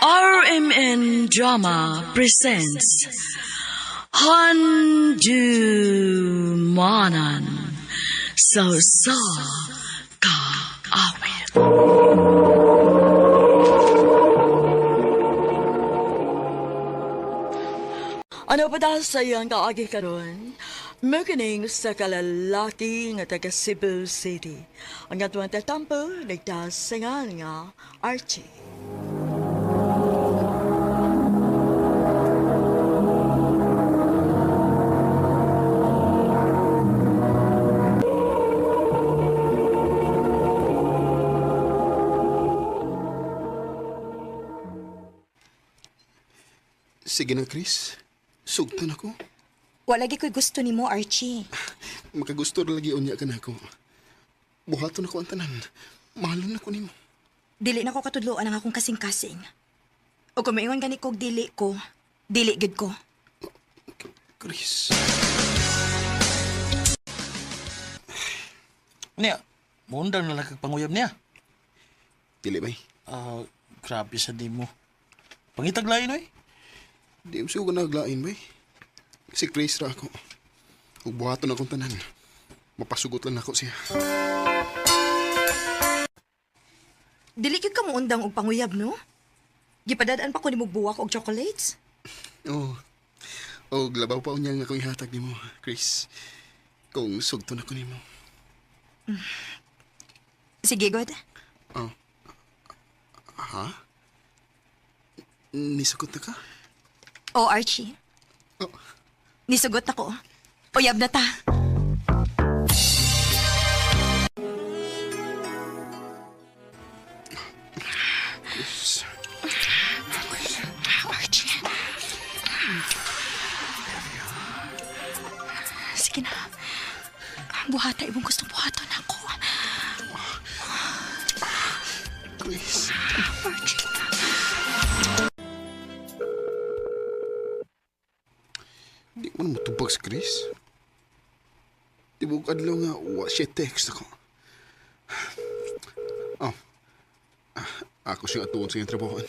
RMN Drama presents Handu Manan So Ka Awit. Ano pa dahil sa iyang kaagi karon? Maganing sa kalalaki nga taga Cebu City. Ang atuang tatampo, nagtas sa nga Archie. Sige na, Chris. Sugtan ako. Wala ko'y gusto ni mo, Archie. Makagusto na lagi unya ka na ako. Buhaton ako ang tanan. Mahalon na ko nimo. Dili na ko katudloan ang akong kasing-kasing. O kung maingon gani kog dili ko, dili gid ko. Chris. Niya, mundang na panguyab niya. Dili bay. Grabe sa di mo. Pangitag lain, oy. Di mo siya naglain bay. Si Chris ra ako. Ug buhaton akong tanan. Mapasugot lang ako siya. Dili gid ka mo undang og panguyab, no? Gipadadaan pa ko nimo buwak og chocolates. Oh. Og labaw pa unya nga akong ihatag nimo, Chris. Kung sugton ako nimo. Sige, God. Oh. Ha? Nisugot na ka? O, Archie. Oh. Nisugot na ko. Uyab na ta. Chris. Archie. Sige na. Buhata imong gustong buhaton ako. Chris. Archie. Di mo na matubag si Chris. Tibog adlaw nga wa siya text ako. Oh. Ako siyang atuon sa iyong trabahoan.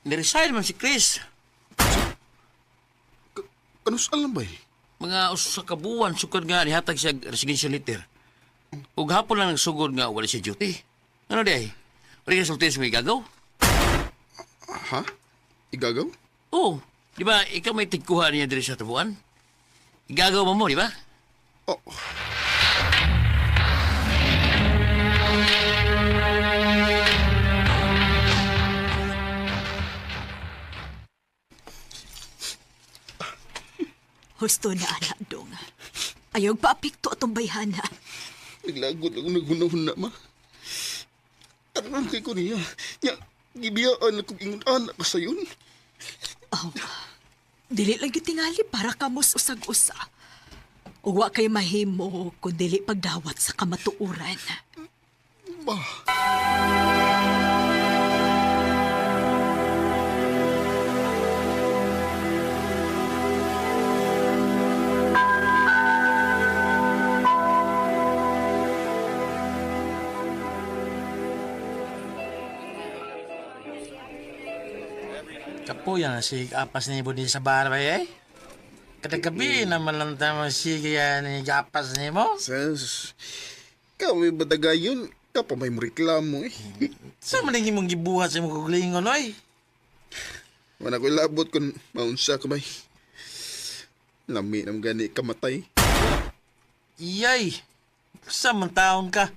Niresign man si Chris. Ano saan lang ba eh? Mga usa ka buwan sukad nga nihatag siya resignation letter. Ug hapon lang nagsugod nga wala siya duty. Ano di ay? Wala ka sulti sa may gagaw? Ha? Igagaw? Oo. Di ba, ikaw may tigkuha niya diri sa tabuan? Igagaw mo, di ba? Oh. Husto na, anak dong. Ayaw paapikto atong bayhana. Naglagod ako naghunahuna, ma. Ano kay ko niya? Nya, gibiyaan akong ingon anak ka sayon. Oh, dili lang gitingali para kamos usag-usa. Uwa kay mahimo kung dili pagdawat sa kamatuuran. Ba? Kapo yan, si apas ni Budi sa barbay eh. Kada gabi naman lang tayo sige ni gapas ni mo. Sas, kami badagayon, kapag may reklamo eh. Sa maling mong gibuhat sa mong kuglingon, oy. Wala ko'y labot kung maunsa ka ba. Lami ng gani kamatay. Iyay, sa man taon ka.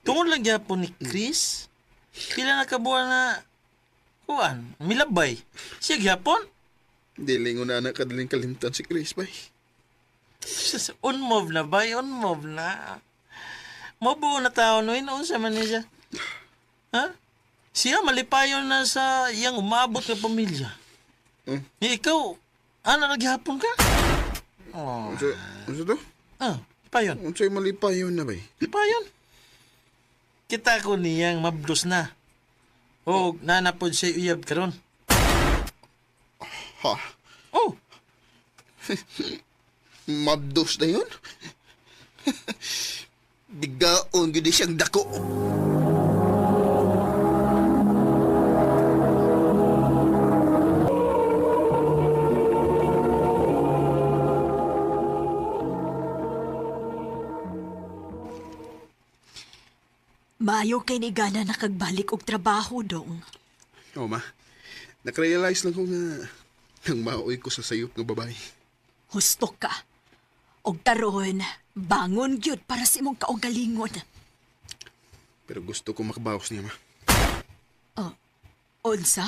Tungod lang gyapon ni Chris. Pila na kabuan na kuan, milabay. Siya gyapon. Dili nga na anak kadaling kalimtan si Chris bay. Unmove na ba? Unmove na. Mabuo na tao no, sa man niya. Ha? Siya malipayon na sa iyang umabot ng pamilya. Ikaw, naghihapon ka? Oh. Ano to? Payon. Unsa'y malipayon na bay? Payon. Kita ko niyang mabdos na. O nanapod siya uyab karon. Ha? Oh. Mabdos na yun? Bigaon gid siyang dako. Maayo kay ni Gana nakagbalik og trabaho dong. Oo, ma. Nakarealize lang ko nga nang maoy ko sa sayop nga babae. Husto ka. Og taron, bangon gyud para sa imong kaugalingon. Pero gusto ko makabawas niya, ma. Unsa?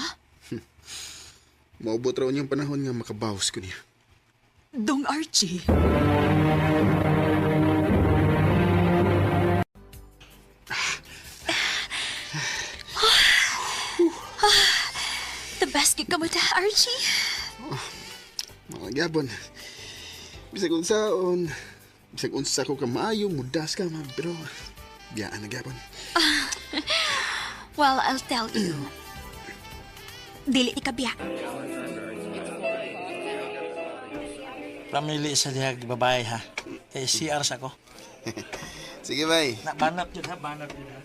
Maubot raw niyang panahon nga makabawas ko niya. Dong Archie. The best gig ka mo ta, Archie. Mga gyapon. Bisag unsaon. Bisag unsa ko kamaayo, mudas ka, ma. Pero biyaan na gyapon. Well, I'll tell you. Dili ikabiya. Pamili sa dihag babae ha. Kay CR sa ko. Sige, bay. Na banat yun ha, banat yun ha.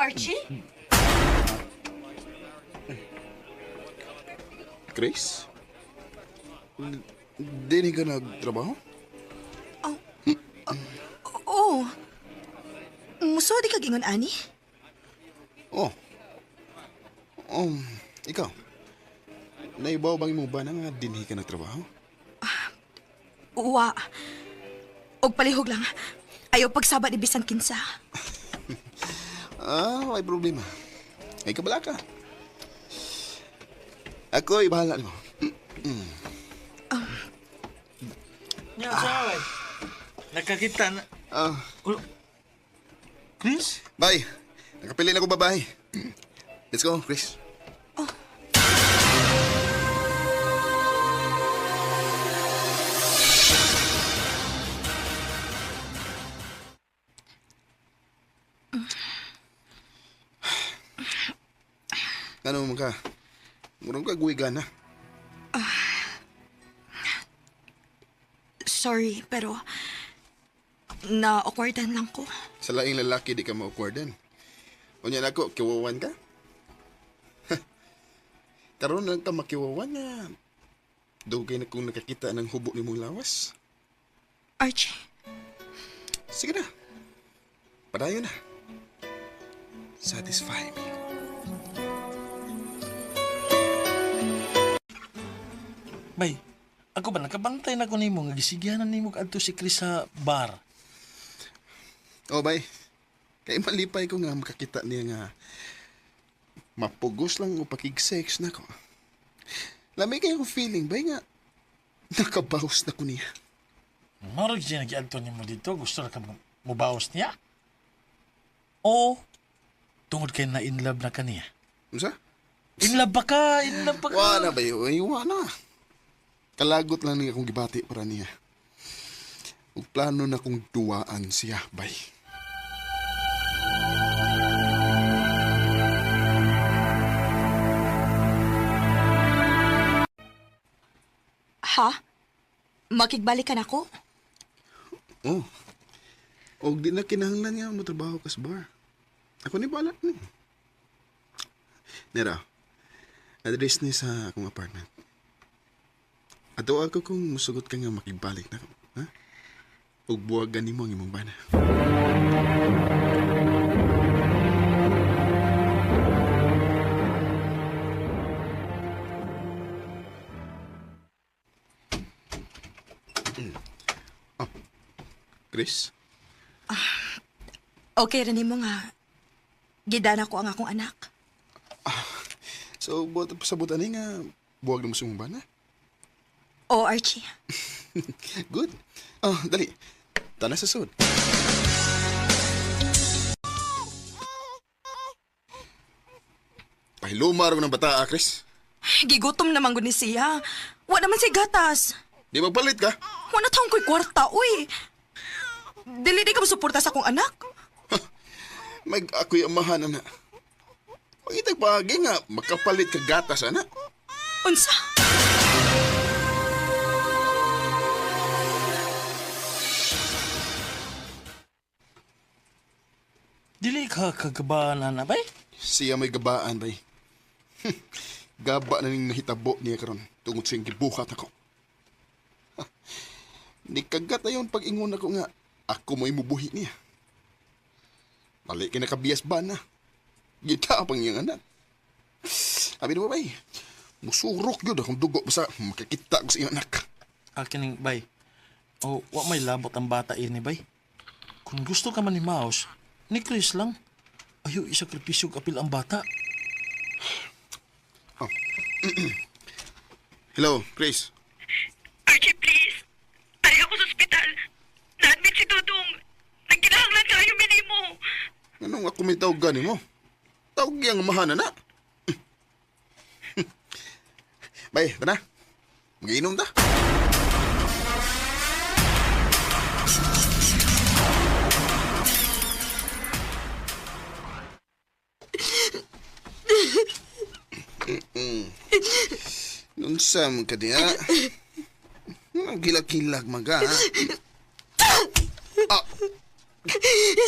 Archie? Chris? Dini ka nagtrabaho? Oo. Muso di ka gingon, ani? Oh. Ikaw. Naibaw bang mo ba na nga dinhi ka nagtrabaho? Uwa. Og palihog lang. Ayaw pagsaba ni bisan kinsa. May problema. Ay kabala ka. Ako, ibahala mo. Yan sa away. Nakakita na. Chris? Bye. Nakapili na ko babae. Let's go, Chris. Ano mo ka? Murang ka guwigan na. Sorry, pero na-awkwardan lang ko. Sa laing lalaki di ka ma-awkwardan. O niyan ako, kiwawan ka? Karoon lang ka makiwawan nga. Dugay na kung nakakita ng hubo ni mong lawas. Archie, Sige na. Padayo na. Satisfy me. Bay, ako ba nakabantay na ko nimo nga gisigyanan nimo kadto si Chris sa bar. Oh, bay. Kay malipay ko nga makakita niya nga mapugos lang o pakig-sex na ko. Lamig kayong feeling, bay nga nakabawas na ko niya. Marag siya nag-adto nimo dito, gusto na ka mubawas niya? O tungod kay na in love na kaniya? Ano sa? In love ba ka? In love ba ka? Wala ba yun? Ay, wala. Kalagot lang niya akong gibati para niya. Ug plano na kong duwaan siya, bay. ha? Makigbalikan ako? Oh. Og di na kinahanglan niya mo trabaho ka sa bar. Ako ni balat ni. Nera, address ni sa akong apartment. Ato ako kung musugot ka nga makigbalik na ko. Ha? Ug buwagan nimo ang imong bana. Chris? Okay rin mo nga. Gidana ko ang akong anak. So, buat pasabutan ni nga buwag na mo sa imong bana? O, Archie. Good. Oh, dali. Tana sa sud. Pahilumar ko ng bata, Chris. Gigutom naman gud ni siya. Wa naman si gatas. Di magpalit ka? Wa na taong ko'y kwarta, uy. Dili di ka masuporta sa akong anak. Mag ako'y amahan, ana. Pagitag pagi nga, makapalit ka gatas, ana. Unsa? Dili ka kagabaan na bay? Siya may gabaan, bay. Gaba na ning nahitabo niya karon tungod sa gibuhat ako. Nikagat na yun pag-ingon ako nga ako mo imubuhi niya. Mali kinakabias ba na? Gita pang iyang anak. Abi na ba, bay? Musurok yun akong dugo basta makikita ko sa iyang anak. Akin bay. O, wa may labot ang bata ini bay. Kung gusto ka man ni Mouse, ni Chris lang. Ayaw isakripisyo kapil ang bata. Hello, Chris. Archie, please. Ayaw ko sa ospital. Na-admit si Dudong. Nagkinahanglan kayo minimo. Anong ako may tawag gani mo? Tawag yang mahana na. Bay, tara. Mag-iinom ta. Nunsam ka diya. Gilag-gilag maga.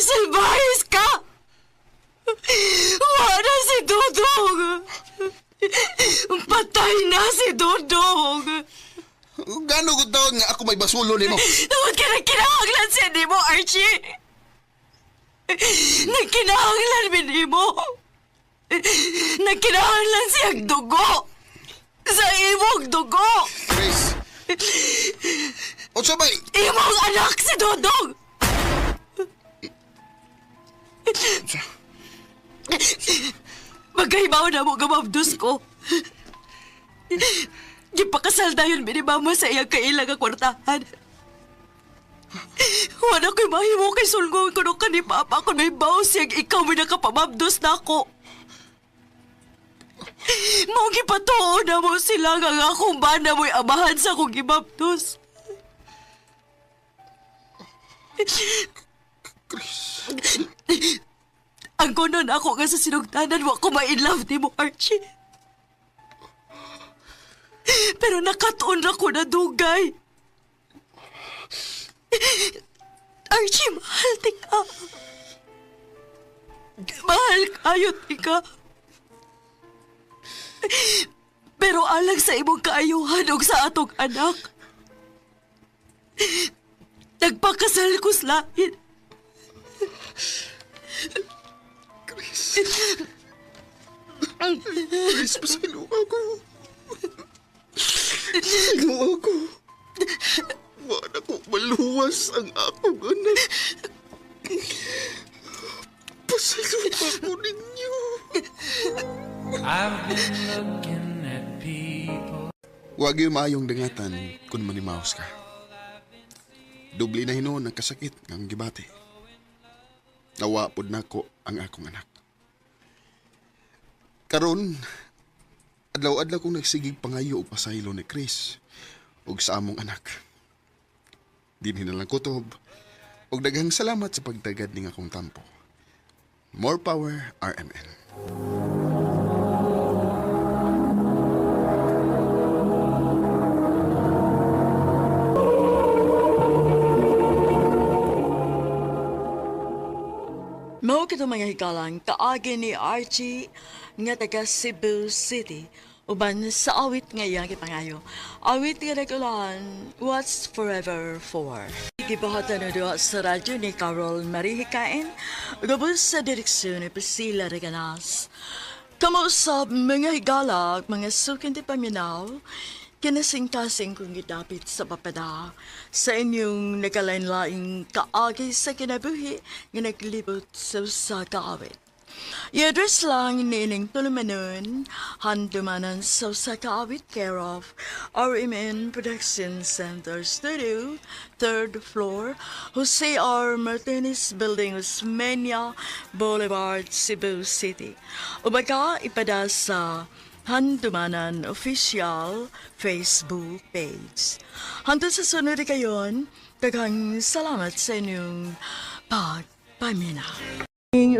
Salbayis ka! Wala si Dudong! Patay na si Dudong! Gano ko tawag nga ako may basulo ni mo? Tungod ka nagkinahanglan siya ni mo, Archie! Nagkinahanglan ni mo! Nagkinahanglan siyang dugo! Sa imong dugo! Chris. O sabay. Imong anak si Dudong! Magkaibaw na mo gamabdos ko. Gipakasal na yun minimama sa iyang kailang ang kwartahan. Wala ko'y mahimo kay sulngon ko nung ni Papa kung may baw siyang ikaw may nakapamabdos na ako. Mong gipatuo na mo sila nga akong bana mo'y amahan sa akong gimabdos. Ang kunon ako nga sa sinugtanan, wa ko ma-inlove ni mo, Archie. Pero nakatuon ra ko na dugay. Archie, mahal ti ka. Mahal kayo ti ka. Pero alang sa imong kaayuhan ug sa atong anak, nagpakasal ko sa lain. Chris, pasalo ako. Pasalo ako. Wala ko maluwas ang akong anak. Pasalo ako ninyo. I've been looking at people. Huwag yung maayong dangatan kung manimaos ka. Dubli na hinuon ang kasakit ng gibati. Nawapod na ko ang akong anak. Karon, adlaw-adlaw kong nagsigig pangayo o pasaylo ni Chris ug sa among anak. Dinhi na lang kutob ug daghang salamat sa pagtagad ning akong tampo. More power, RMN. Mao kito mga hikalang kaagi ni Archie nga taga Cebu City uban sa awit nga iyang gipangayo. Awit nga nagkulan, What's Forever For? Gibahatan na doon sa radyo ni Carol Marie Hikain, gabos sa direksyon ni Priscilla Reganas. Kamusap mga higalag, mga sukin ti paminaw, kinasing-kasing kong gidapit sa papada sa inyong nagalain-laing kaagi sa kinabuhi nga naglibot sa usa ka awit. I-address lang ni ining tulumanon, handumanan sa usa ka awit care of RMN Production Center Studio, 3rd floor, Jose R. Martinez Building, Osmeña Boulevard, Cebu City. Ubaga ipada sa Handumanan Official Facebook page. Hantod sa sunod kayon, daghang salamat sa inyong pagpamina.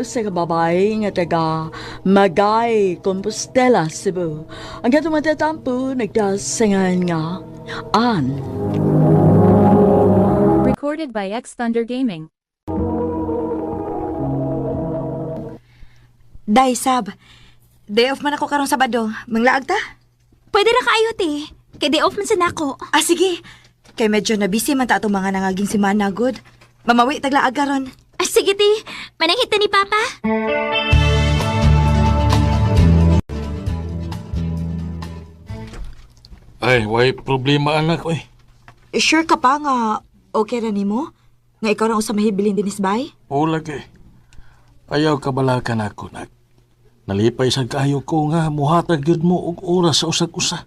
Sa kababay nga taga Magay, Compostela, Cebu. Ang katong matatampo, nagdasangan nga, Ann. Recorded by X Thunder Gaming. Day, Sab. Day off man ako karong Sabado. Manglaag ta? Pwede ra kaayo, te. Kay day off man sa nako. Ah, sige. Kay medyo na busy man ta itong mga nangaging simana, good. Mamawi, taglaag karon. Ah, sige, te. Mananghit na ni Papa. Ay, why problema anak, oy. Sure ka pa nga okay ra nimo? Nga ikaw ra usa mahibilin dinis bay? Oo lagi. Ayaw kabalakan ako, nak. Nalipay sa kayo ko nga, muhatag yun mo og oras sa usag-usa.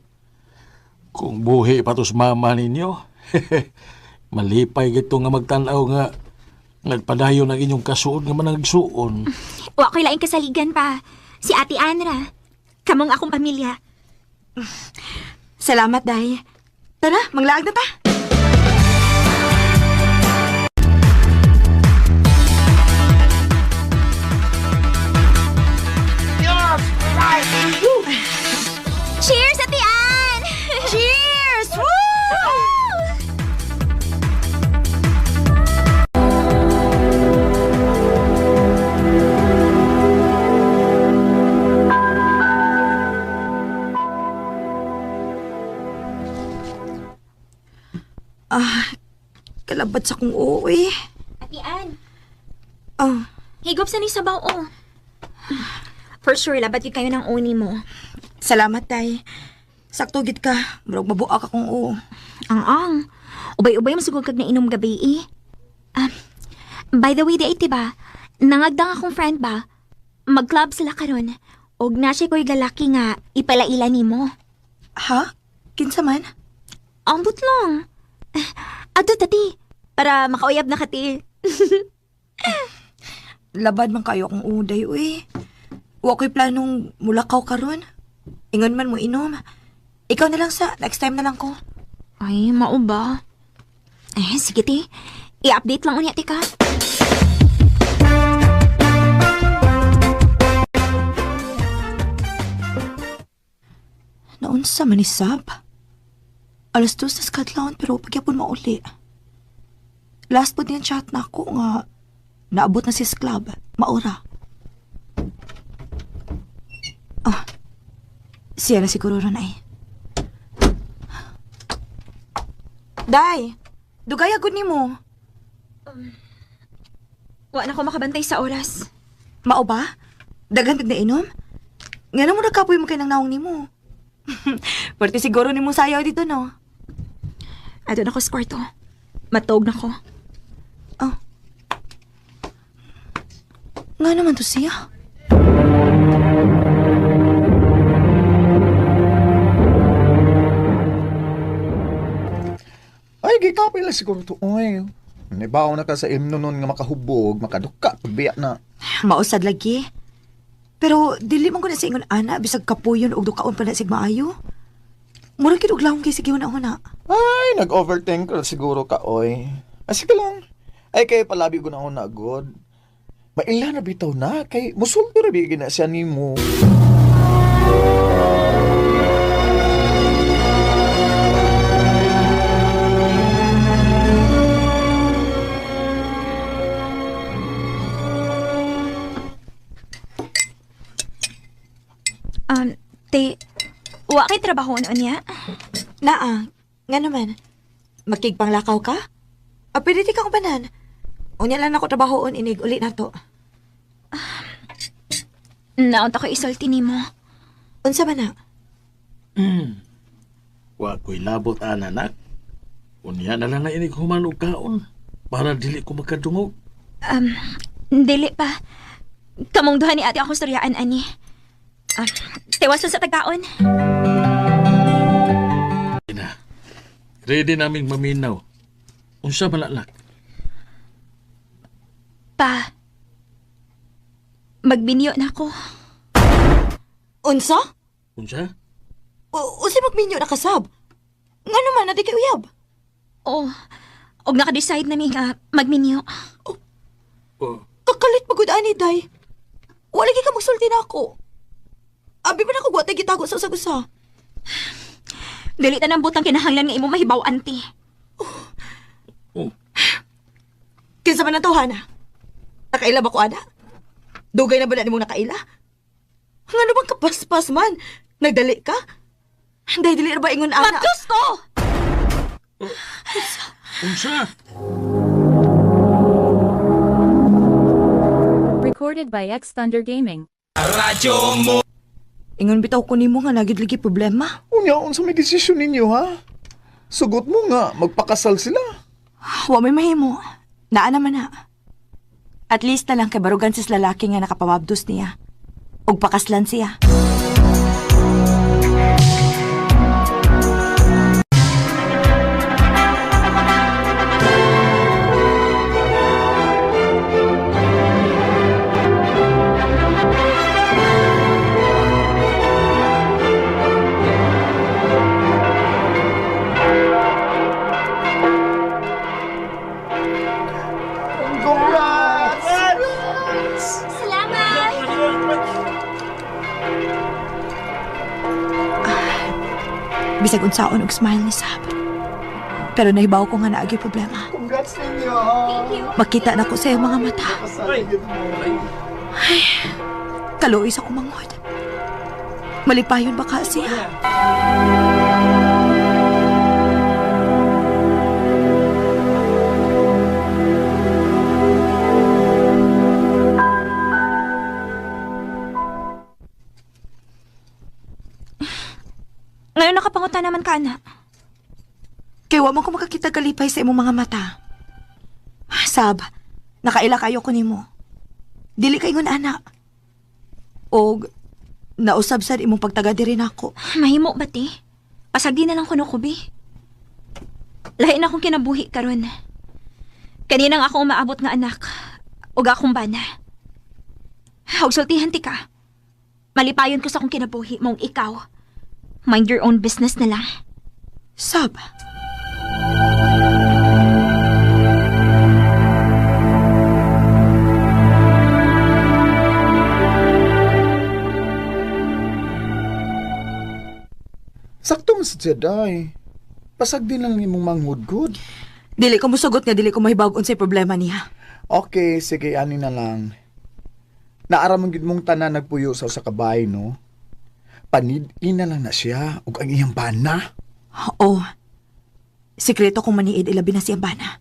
Kung buhi pa tos mama ninyo, malipay gito nga magtanaw nga nagpadayon ang inyong kasuod nga managsuon. Wa ko'y laing kasaligan pa. Si Ate Anra. Kamong akong pamilya. Salamat, Day. Tara, manglaag na ta. Cheers, Ate Ann! Cheers! Woo! Kalabat sa kong uwi. Ate Ann, Oh, higop sa ni sabaw, oh. For sure, labat yun kayo ng uni mo. salamat, Day. Sakto gid ka. Murag mabuak akong u. Ang. Ubay-ubay masugod kag na inom gabi, eh. By the way, di iti ba? Nangagdang akong friend ba? Mag-club sila karon. Og na siya ko'y galaki nga ipalaila ni mo. Ha? Kinsa man? Ambot lang. Ato, tati. Para makauyab na kati. Labad man kayo akong uday, uy. Wa ko'y planong mulakaw karon. Ingon man mo inom. Ikaw na lang sa next time na lang ko. Ay, mao ba? Eh, sige ti. I-update lang unya ti ka. Naunsa man ni Sab? Alas 2 sa skadlaon pero pagyapon mauli. Last po din chat na ako nga naabot na si club. Maura. Oh, siya na siguro ron ay. Day, dugay agud nimo. Wa na ko makabantay sa oras. Mao ba? Daghan pag nainom? Nga na mo nagkapoy mo kay nang naong nimo. Pwerte siguro nimo sayaw dito, no? Ato na ko sa kwarto. Matog na ko. Oh. Nga naman to siya. Ay, gikapay lang siguro to. Oy, nibaw na ka sa imno nun nga makahubog, makaduka, pagbiya na. Mausad lagi. Pero dili man ko na sa ingon ana bisag kapuyon og dukaon pa na sig maayo. Mura gid og lawom kay sige una. Ay, nag-overthink ka siguro ka, oy. Ay, sige lang. Ay, kay palabi ko na ako na agad. Maila na bitaw na, kay musulto na bigyan na siya ni mo. Te, wa kay trabaho niya? Naa, nga naman. Makigpanglakaw ka? Pwede di ka kumpanan. Unya lang ako trabahoon inig ulit na to. Naunta ko isulti ni mo. Unsa ba na? Wa ko'y labot ananak. Unya na lang na inig human og kaon para dili ko makadungog. Dili pa. Kamong duha ni ate akong storyaan, ani. Tewas sa tagkaon. Ina. Ready naming maminaw. Unsa malalak? Pa. Magbinyo na ako. Unsa? Unsa? Unsa magminyo na kasab? Nga naman, na di kay uyab. Oh, og naka-decide na mi nga magminyo. Oh, Kakalit pagod ani, day. Wala lagi ka magsulti na ako. Abi ba na ko guwatay gitago sa usag-usa? Dili ta nang butang kinahanglan nga imo mahibaw, auntie. oh. Kinsa man ang tawhana? Nakaila ba ko, ana? Dugay na ba na nimong nakaila? Nga naman kapaspas man. Nagdali ka? Dahil dili ra ba ingon ana? Diyos ko! Unsa? Recorded by X Thunder Gaming. Ingon bitaw ko nimo nga nagidligi problema. Unya, unsa may desisyon ninyo, ha? Sugot mo nga, magpakasal sila. Wa may mahimo. Naa naman na. At least na lang kay barugan sis lalaki nga nakapamabdos niya. Og pakaslan siya. Salamat! Bisag unsaon og smile ni Sab. Pero nahibaw ko nga naagi problema. Congrats ninyo. Makita na ko sa iyong mga mata. Ay, kaluoy sa kumangod. Malipayon ba ka siya? Ngayon nakapangutan naman ka, anak. Kaya wa man ko makakita kalipay sa imong mga mata. Sab, nakaila kayo ko nimo. Dili kay ngon anak. Og nausab sad imong pagtaga diri nako. Mahimo ba, ti? Pasagdi na lang kuno ko, bi. Lahi na akong kinabuhi karon. Kaninang ako umaabot nga anak. Og akong bana. Og sultihan ti ka. Malipayon ko sa akong kinabuhi mong ikaw. Mind your own business na lang. Sab. Sakto mo sa Jeday. Pasag din lang imong manghudgod. Dili ko musugot nga dili ko mahibawon sa problema niya. Okay, sige, ani na lang. Naaramang gid mong tanan nagpuyo sa kabay, no? Panid-in na lang na siya ug ang iyang bana. Oo. Sikreto kong maniid ilabi na siyang bana.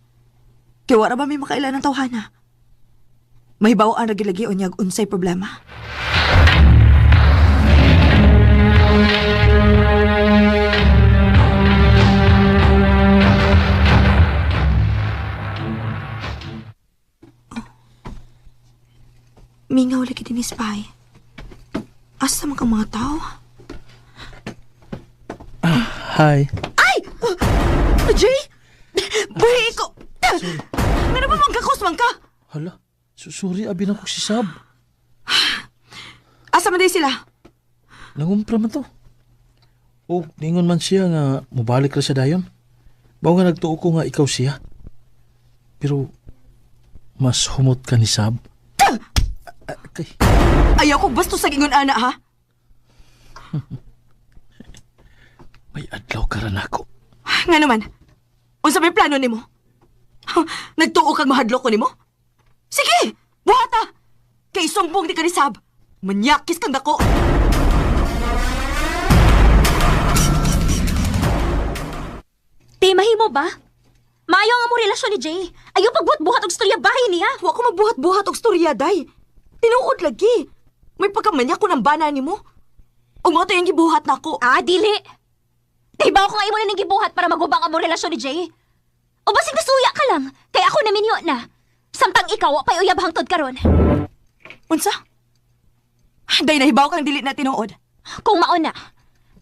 Kaya wala ba may makailan ng tawhana? Mahibaw ang nagilagi o niyag unsay problema. Mingaw lagi din ispay. Asa man kang mga tao? Hi. Ay! Jay! Buhi ko! Nga ba manggakos man ka? Hala, sorry, abi na ko si Sab. Asa man din sila? Nangumpra man to. O, ningon man siya nga mubalik ra sa dayon. Bawo nga nagtuo ko nga ikaw siya. Pero, mas humot ka ni Sab. Okay. Ayaw ko basto sa gingon ana, ha? May adlaw ka rin ako. Nga naman, unsa may plano nimo? Nagtuo kag mahadlok ko nimo? Sige, buhata! Kay sumbong di ka ni Sab. Manyakis kang dako. Ti, mahimo ba? Maayo nga mo relasyon ni Jay. Ayaw pagbuhat-buhat og storya bahay niya. Wa ko magbuhat-buhat og storya, day. Tinuod lagi. May pagkamanya ko ng bana nimo. O mo to yung gibuhat na ko. Ah, dili. Diba ako nga imo na ning gibuhat para magubang ang mo relasyon ni Jay? O basig nasuya ka lang, kaya ako naminyo na. Samtang ikaw, wa pa'y uyab hangtod karon. Unsa? Day, nahibaw kang dili na tinuod. Kung mauna,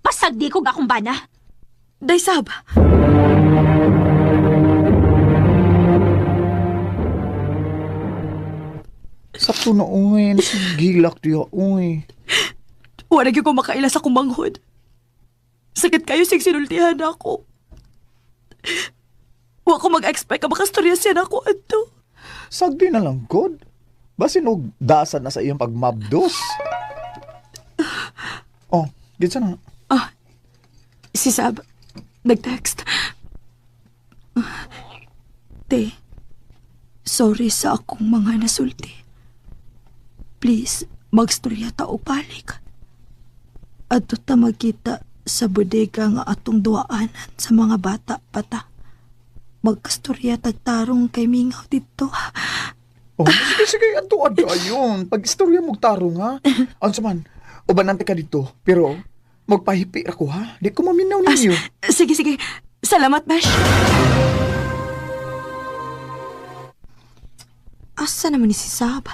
pasagdi ko akong bana. Day, Sab. Sakto na uy, nasigilak diya uy. Wala gyud ko makaila sa kumanghod. Sakit kayo sig sinultihan ako. Wa ko mag-expect ka makastorya siya na ako adto. Sagdi na lang, God. Basin og dasan na sa iyang pagmabdos. Oh, gitsa na. Si Sab, nag-text. Te, sorry sa akong mga nasulti. Please, magstorya ta o balik. Ato ta magkita sa bodega nga atong duaanan sa mga bata pata. Magkastorya tagtarong kay Mingaw dito. Oh, sige, ato ayon. Pag-istorya mo tarong, ha? Ano man, ubanante ka dito. Pero, magpahipi ako, ha? Di ko maminaw ninyo. Sige, sige. Salamat, Besh. Asa naman ni si Sab?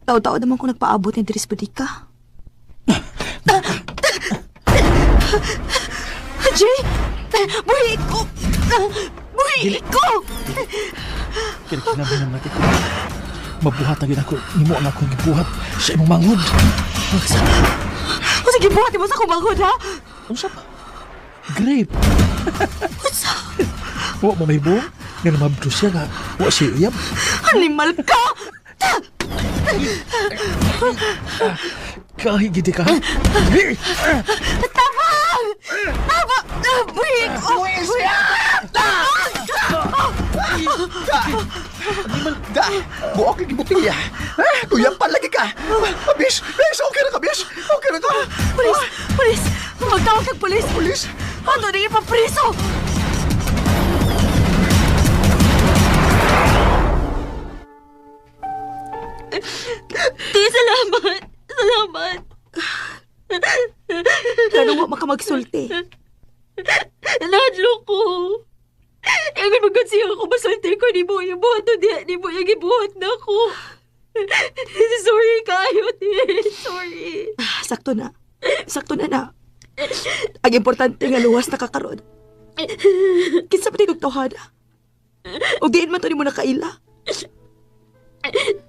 Tao-tao naman kung nagpaabot ni Dris Bodega. Jay! Buhi ko! Buhi ko! Kinabi naman natin. Mabuhat agad ako. Nimo ang akong gibuhat sa imong mangod. O sige, buhatin mo sa kumangod, ha? Ano sa pa? Grape. Wa mo may buong? Nga namabdo siya nga. Wa siya uyab. Animal ka! Kahit gidi ka. Tabang! Tabang! Buhi ko! Da! Buok ang gibutilya. Tuyang palagi ka. Bis! Bis! Okay na ka, bis! Okay na ka. Pulis! Pulis! Magtawag kang pulis! Pulis! Ano na ipapriso? Ti, salamat. Salamat. Ganun mo makamagsulti. Nahadlo ko. Yung magkansiya ako, masulti ko ni mo yung buhat o di mo yung ibuhat na ako. Sorry kayo, ti. Sorry. Sakto na. Sakto na na. Ang importante nga luwas na kakaroon. Kinsa pa tinong tawhana? O diin man to ni mo nakaila.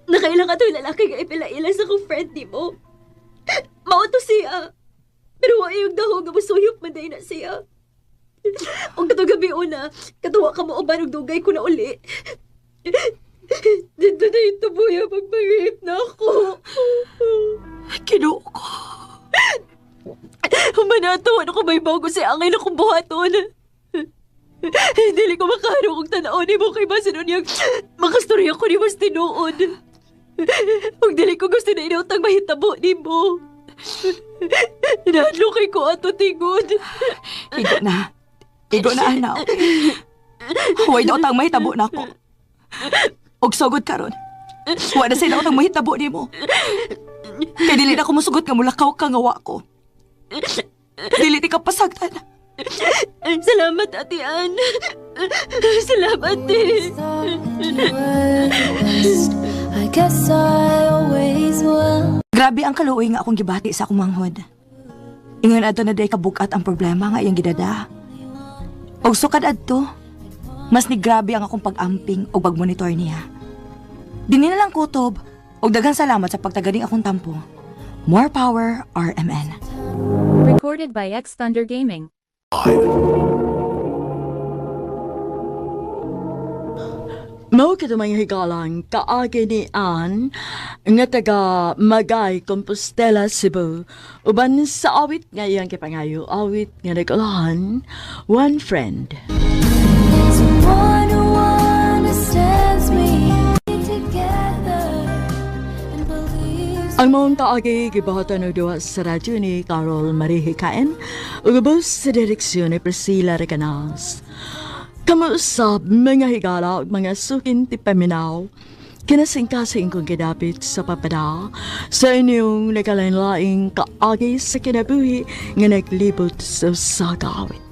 Nakailang ka yung lalaki nga ipila-ila sa kong friend ni mo. Mauto siya. Pero wa yung dahog nga masuyop man na siya. Ang katong gabi una, katuwa ka mo uban og dugay ko na uli. Dito na yung tubuya pagpag-rape na ako. Kinuo ko. Manatuan ako may bago si angay na kong buhaton. Dili ko makaharo kong tanaon ni mo kay basin niyang makastorya ko ni mas tinuod. Huwag dili ko gusto na inautang mahitabo ni mo. Nahadlokay ko ato tingod. Igo na. Igo na, anak. Huwag na utang mahitabo na ako. Og sugod karon. Huwag na sila utang mahitabo ni mo. Kaya dili na ko musugot nga mulakaw ka nga wa ko. Dili di ka pasagtan. Salamat, Ate Ann. Salamat, Ate. I guess I always will. Grabe ang kaluoy nga akong gibati sa akong manghod. Ingon adto na day kabukat ang problema nga iyang gidada. Og sukad adto, mas ni grabe ang akong pag-amping o pag-monitor niya. Dini na lang kutob, og daghang salamat sa pagtagaling akong tampo. More power, RMN. Recorded by X Thunder Gaming. Mao kita mga higalang kaagi ni Ann nga taga Magay, Compostela, Cebu. Uban sa awit nga iyang kipangayo, awit nga nagulahan, One Friend. Someone who understands me together and believes. Ang maong kaagi gibahatan og duwa sa radyo ni Carol Marie Hikain ug ubos sa direksyon ni Priscilla Recanas. Kamuusap mga higala ug mga sukin ti paminaw. Kinasingkasing kong gidapit sa papada sa inyong nagalain-laing kaagi sa kinabuhi nga naglibot sa sagawit.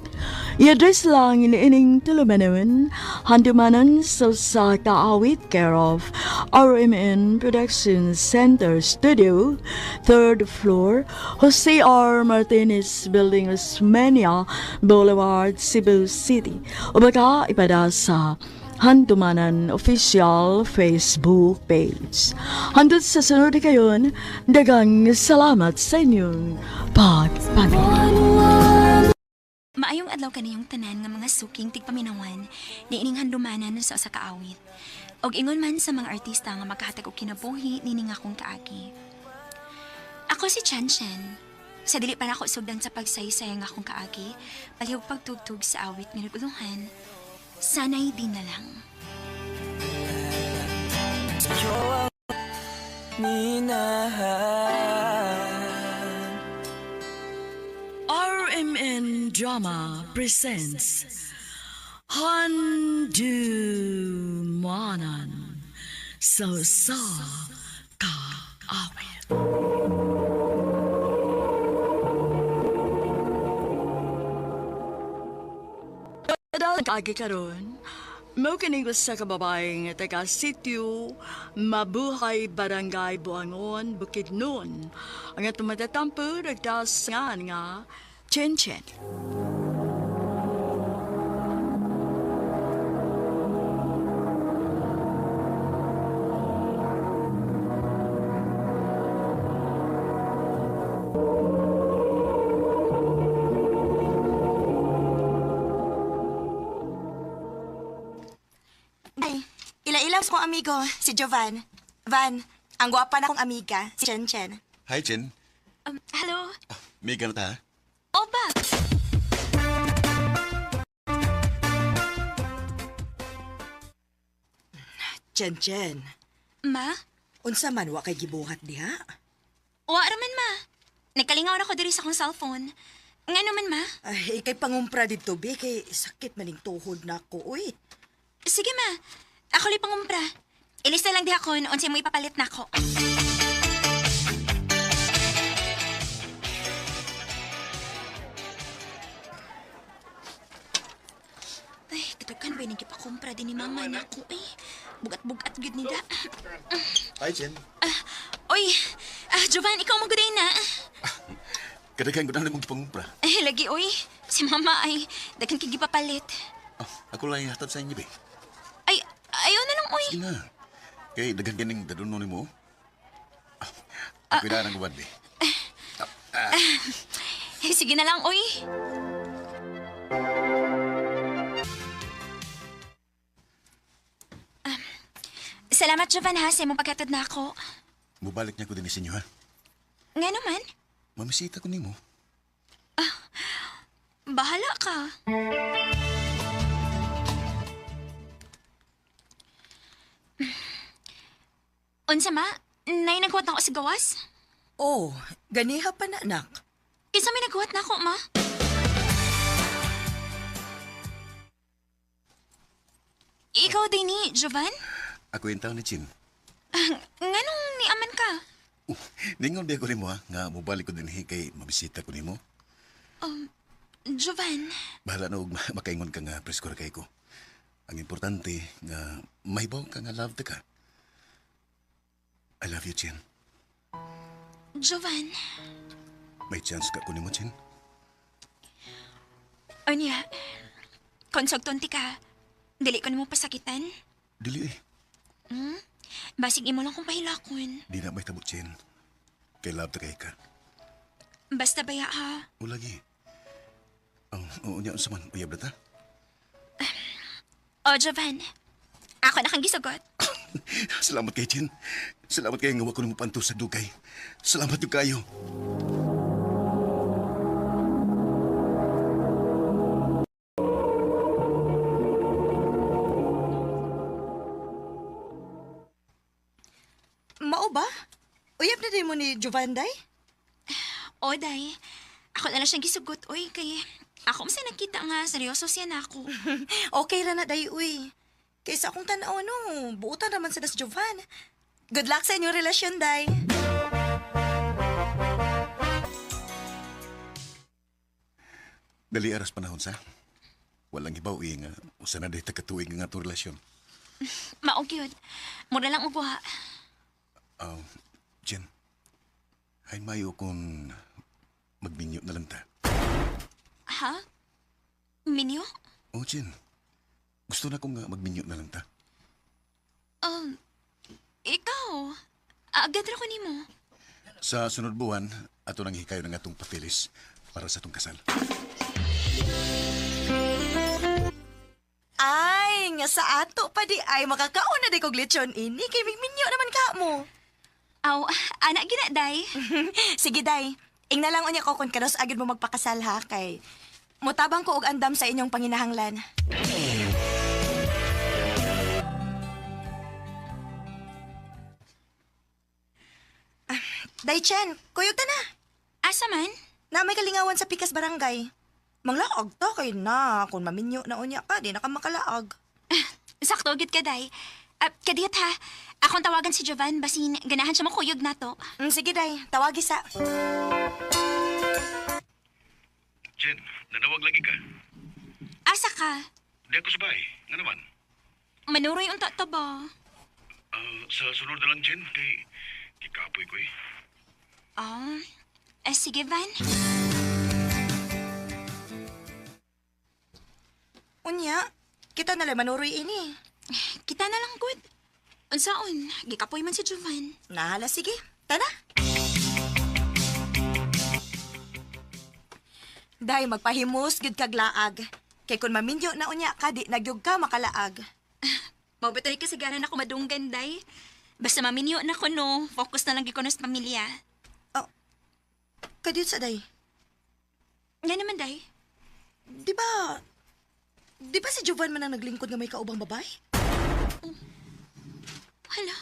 I-address lang iniining tulumanon, handumanan sa kaawit care of RMN Production Center Studio, 3rd floor, Jose R. Martinez Building, Osmeña Boulevard, Cebu City. O baka ipada sa Handumanan Official Facebook page. Handot sa sunod kayon, dagang salamat sa inyong pagpamili. Maayong adlaw kaniyong tanan nga mga suking tigpaminawan ni ining handumanan sa usa ka awit. Og ingon man sa mga artista nga makahatag og kinabuhi nining akong kaagi. Ako si Chan Chen. Sa dili pa nako sugdan sa pagsaysay nga akong kaagi, palihog pagtugtog sa awit nga naguluhan. Sanay din na lang. Drama presents Handumanan So Sa Ka Awit. Agi karon, mo kining sa kababaeng taga sityo Mabuhay Barangay Buangon, Bukidnon. Ang atong matatampo nagdasangan nga Chen Chen. Ay, ila-ilaw kong amigo, si Jovan. Van, ang gwapa na kong amiga, si Chen Chen. Hi, Chen. Hello? May ganat ha? Opa! Chen Chen, Ma? unsa man wa kay gibuhat diha? Wa raman, ma. Nagkalingaw na ko diri sa akong cellphone. Nga naman, ma? Ay, kay pangumpra dito, be, kay sakit maning tuhod na ko, uy. Sige, ma. Ako li pangumpra. Ilista lang diha kon unsay mo ipapalit nako. Ay, kadagan ba yung gipakumpra din ni mama nako eh. Bugat-bugat gud nila. Hi, Chen. Oy, Jovan, ikaw maguday na. Kadaghan ko na mong pangumpra. Lagi, oy. Si mama ay daghang kigipapalit. Ako lang hatad sa inyo, be. Ay, ayaw na lang, oy. Sige na. Kay daghan ganing daduno ni mo. Ako na ang gubad, be. Sige na lang, oy. Salamat, Jovan, ha, sa imong paghatod na ako. Mubalik niya ko din sa inyo, ha? Nga naman, Mamisita ko ni mo. bahala ka. Unsa, ma? Nay naghuwat na ako sa gawas? Oh, ganiha pa na, anak. Isa may naghuwat na ako, ma. Ikaw din ni, Jovan? Ako yung tao ni Chin. Nganong niaman ka? Ningon di ako ni mo, ha? Nga mubalik ko din kay mabisita ko ni mo. Jovan, Bahala na og makaingon ka nga preskor kay ko. Ang importante nga mahibaw ka nga love ka. I love you, Chin. Jovan. May chance ka ko ni mo, Chin. Onya, konsogtonti ka. Dili ko nimo pasakitan. Dili eh. Basig imo lang kong pahilakon. Di na may tabot, Chin. Kay love ta kay ka. Basta baya ha. O lagi. Ang unya unsa man uyab na ta? O, Jovan. Ako na kang gisugot. Salamat kay Chin. Salamat kay nga wa ko nimo panto sa dugay. Salamat yung kayo. Mao ba? Uyab na din mo ni Jovan, day? O, day. Ako na lang siyang gisugot, oy. Kay ako masa nakita nga seryoso siya na ako. Okay ra na, day, uy. Kaysa akong tanaw, no, buutan naman sila sa Jovan. Good luck sa inyong relasyon, day. Dali aras panahon sa. Walang ibaw nga usa na day takatuig nga ato relasyon. Maog yun. Mura lang ubuha. Jen, hay mayo kung magminyo na lang ta. Ha? Minyo? O, Jen, gusto na kong nga magminyo na lang ta. Ikaw. Agad ra ko nimo. Sa sunod buwan, ato nang hikayo ng atong papilis para sa atong kasal. Ay, nga sa ato pa di ay makakauna di kog lechon ini kay migminyo naman ka mo. Aw, anak gina, day. Sige, day. Ingna lang unya ko kung kanos agad mo magpakasal ha kay mutabang ko og andam sa inyong panginahanglan. Day Chen, kuyog ta na. Asa man? Na may kalingawan sa Pikas Barangay. Manglaag ta kay na. Kung maminyo na unya ka, di na ka makalaag. Sakto, gid ka, day. Kadiyot ha, akong tawagan si Jovan, basin ganahan siya makuyog na to. Sige, day. Tawagi sa... Jen, nanawag lagi ka. Asa ka? Di ako sabay. Nga naman. Manuroy unta to ba? Sa sunod na lang, Jen, kay kapoy ko eh. Sige, Van. Unya, kita na lang manuroy ini. Kita na lang, good. Unsaon, gikapoy man si Jovan. Nahala, sige. Tana. Day, magpahimos, gid kag laag. Kay kung maminyo na unya ka, di nagyog ka makalaag. Mabatoy ka sigara na ako madunggan, day. Basta maminyo na ko, no. Focus na lang giko na sa pamilya. Kadiyot sa day. Nga naman, day. Di ba si Jovan man ang naglingkod nga may kaubang babae? Hala.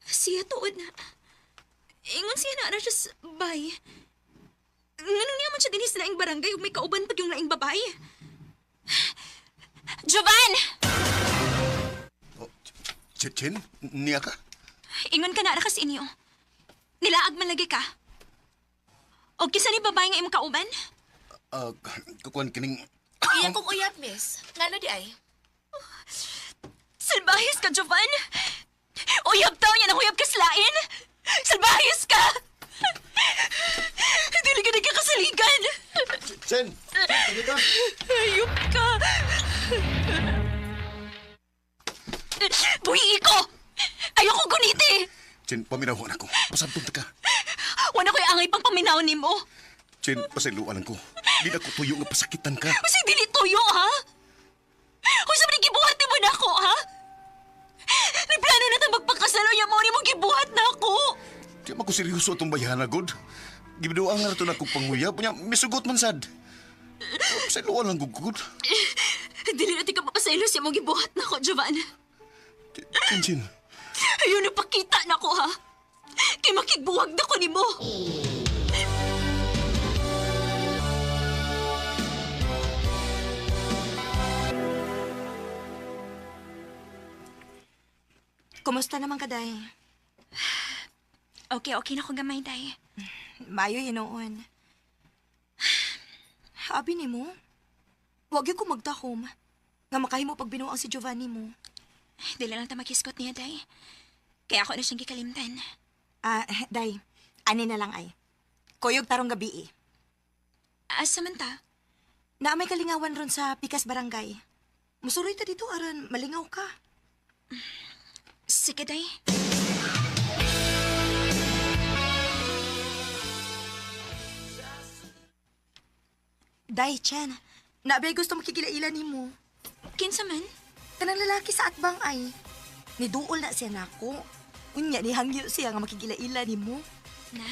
Siya tuod na. Ingon siya na siya sa bay. Nganong niya man siya dinis na laing barangay ug may kauban pag yung laing babae. Jovan! Jen, niya ka? Ingon ka na ra kas inyo. Nilaag man lagi ka. O kisa ni babae nga imong kauban? Kukuhan kining... Iyan kong uyab, miss. Ngano di ay? Salbahis ka, Jovan! Uyab tao yan ang uyab ka slain! Salbahis ka! Dili ka nagkakasaligan! Jen! Jen, Ayop ka! Buhi ko! Ayoko guniti! Jen, paminawan ako. Pasabtong ka. Wala ko'y angay pang paminaw ni mo. Jen, pasiluan ko. Di na ko tuyo nga pasakitan ka. Kasi dili tuyo, ha? Kung sa gibuhat ni mo na ako, ha? Nagplano na itong magpakasalo niya mo ni mo gibuhat na ako. Di ako seryoso itong bayana, God. Gibidoan nga ito na kong panguyab. Misugot man sad. Pasiluan lang, God. Dili natin ka mapasaylo siya mo gibuhat na ako, Jovan. Jen. Ayun, napakita na ko, ha? Kay makigbuwag na ko ni mo. Kumusta naman ka, day? Okay na ko gamay, day. Mayo hinoon. Abi ni mo, wag ko magtakom. Nga makahimo pag binuang si Giovanni mo. Dili lang ta makiskot niya, day. Kaya ako na siyang gikalimtan. Day, ani na lang ay. Kuyog tarong gabi eh. Asa man ta? Na may kalingawan ron sa Pikas Barangay. Musuroy ta dito aron malingaw ka. Sige, day. Day, Chen. Nabay gusto makikilailan ni mo. Kinsa man? Kanang lalaki sa atbang ay. Niduol na siya nako. Unya ni hangyo siya nga makikilailan ni mo. Na,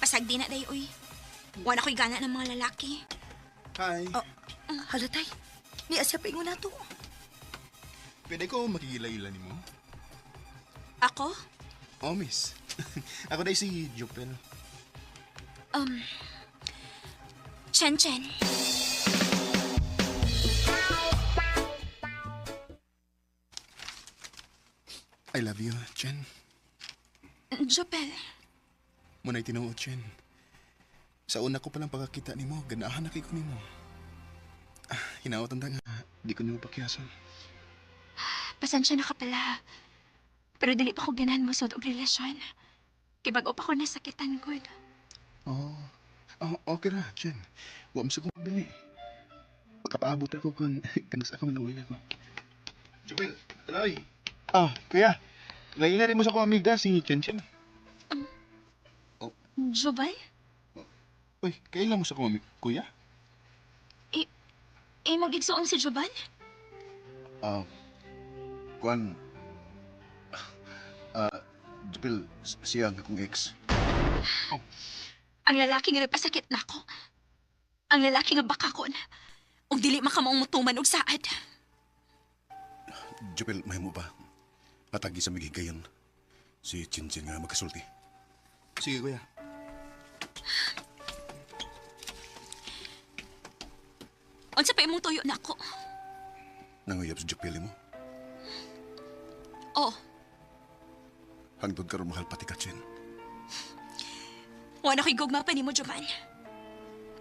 pasagdi na, day, uy. Wala ko'y gana ng mga lalaki. Hi. Halatay. Ni asya pa ingon na to. Pwede ko makikilailan mo? Ako? Oh, miss. Ako dahil si Jopel. Chen. I love you, Chen. Jopel. Muna'y tinuod, Chen. Sa una ko palang pagkakita ni mo, ganahan na kay ko ni mo. Hinaot ang nga, di ko ni mo pakyason. Pasensya na ka pala. Pero dili pa ko ganahan mo sud og relasyon. Kay bago pa ko nasakitan, good. Okay ra, Chen. Huwag mo sa kong bili. Pagkapaabot ako kung kanas ako manuwi ako. Jopel, talay. Kuya. Naingarin mo sa kong amiga, si Chen. Jovan? Uy, kailan mo sa kong amiga, kuya? Mag-igsoon si Jovan? Kuan... Jopel, siya ang akong ex. Ang lalaki nga nagpasakit na ako. Ang lalaki nga baka ko na. Ug dili makamaong mutuman og saad. Jopel, may mo ba? Patagi sa migigayon. Si Chinchin nga magkasulti. Sige, kuya. pa imong tuyo na ako. Nanguyab sa Jopili mo. Oh, Hangtod karon mahal pati ka, Chen. wala ko'y gugma pa ni mo, Jovan.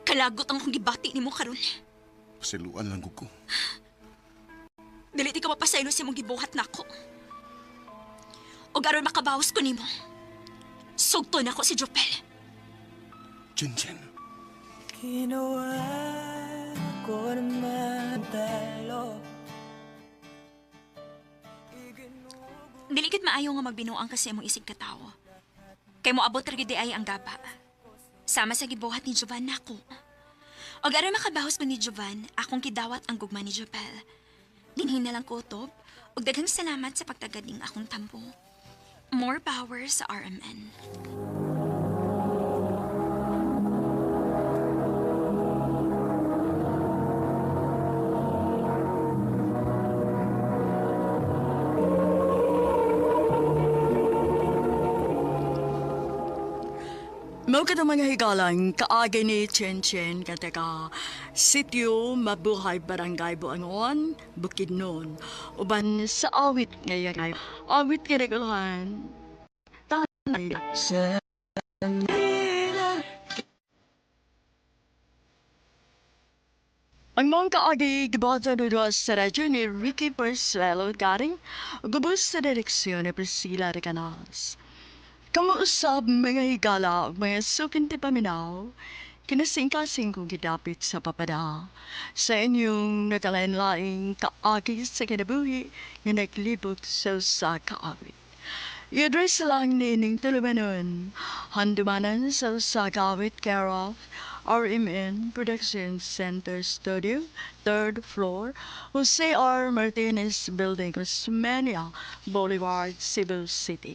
Kalagot ang kong gibati ni mo karon. Pasiluan lang ko. Dili ti ka mapasaylo sa mong gibuhat na ako. O aron makabawas ko ni mo. Sugto na ako si Jopel. Chen, Chen. Ginawa ko naman talo. Dili gid maayo nga magbinuang kasi imong isig katawo. Kay mo abot ra gid ay ang gaba. Sama sa gibuhat ni Jovan nako. Og aron makabahos ko ni Jovan, akong kidawat ang gugma ni Jopel. Dinhin na lang ko utob, og daghang salamat sa pagtagad ning akong tampo. More power sa RMN. Mau ka mga higalang kaagay ni Chen Chen kataka sityo Mabuhay Barangay Buangon, Bukidnon. Uban sa awit ngayon ay awit kinaguluhan. Tanay sa ang mga kaagi gibata doon sa radyo ni Ricky Persuelo garing gubos sa direksyon ni Priscilla Recanas. Kamuusap mga higala, mga sukin ti paminaw, kinasingkasing kong gidapit sa papada. Sa inyong nakalanlaing kaagi sa kinabuhi na naglibot sa kaawit. I-address lang nining tulumanon, handumanan sa kaawit care of RMN Production Center Studio, 3rd floor, Jose R. Martinez Building, Osmeña Boulevard, Cebu City.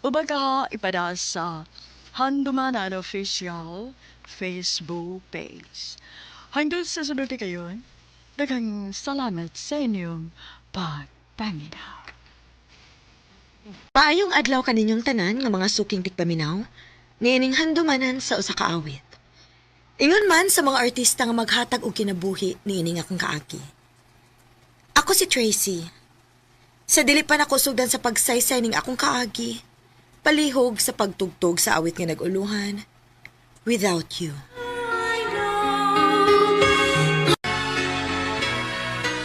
Ubaga ipada sa Handumanan Official Facebook page. Hanggang sa sunod kayo, daghang salamat sa inyong pagpaminaw. Paayong adlaw kaninyong tanan nga mga suking tigpaminaw, niining handumanan sa usa ka awit. Ingon man sa mga artista nga maghatag og kinabuhi niining akong kaagi. Ako si Tracy. Sa dili pa nako sugdan sa pagsaysay ning akong kaagi, palihog sa pagtugtog sa awit nga nag-uluhan, Without You.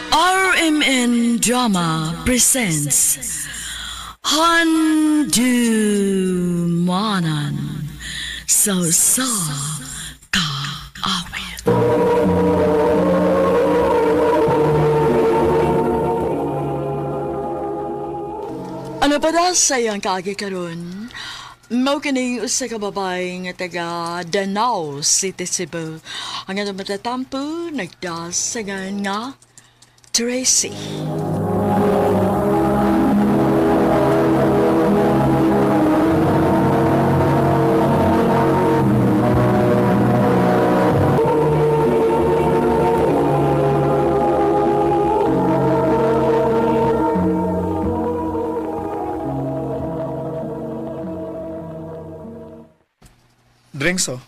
RMN Drama presents Handumanan sa kaawit. Ano pa da sayang kaagi karon? Mao kining usa ka babae nga taga Danao City, Cebu. Ang atong matatampo nagdasangan nga Tracy. Drinks, oh.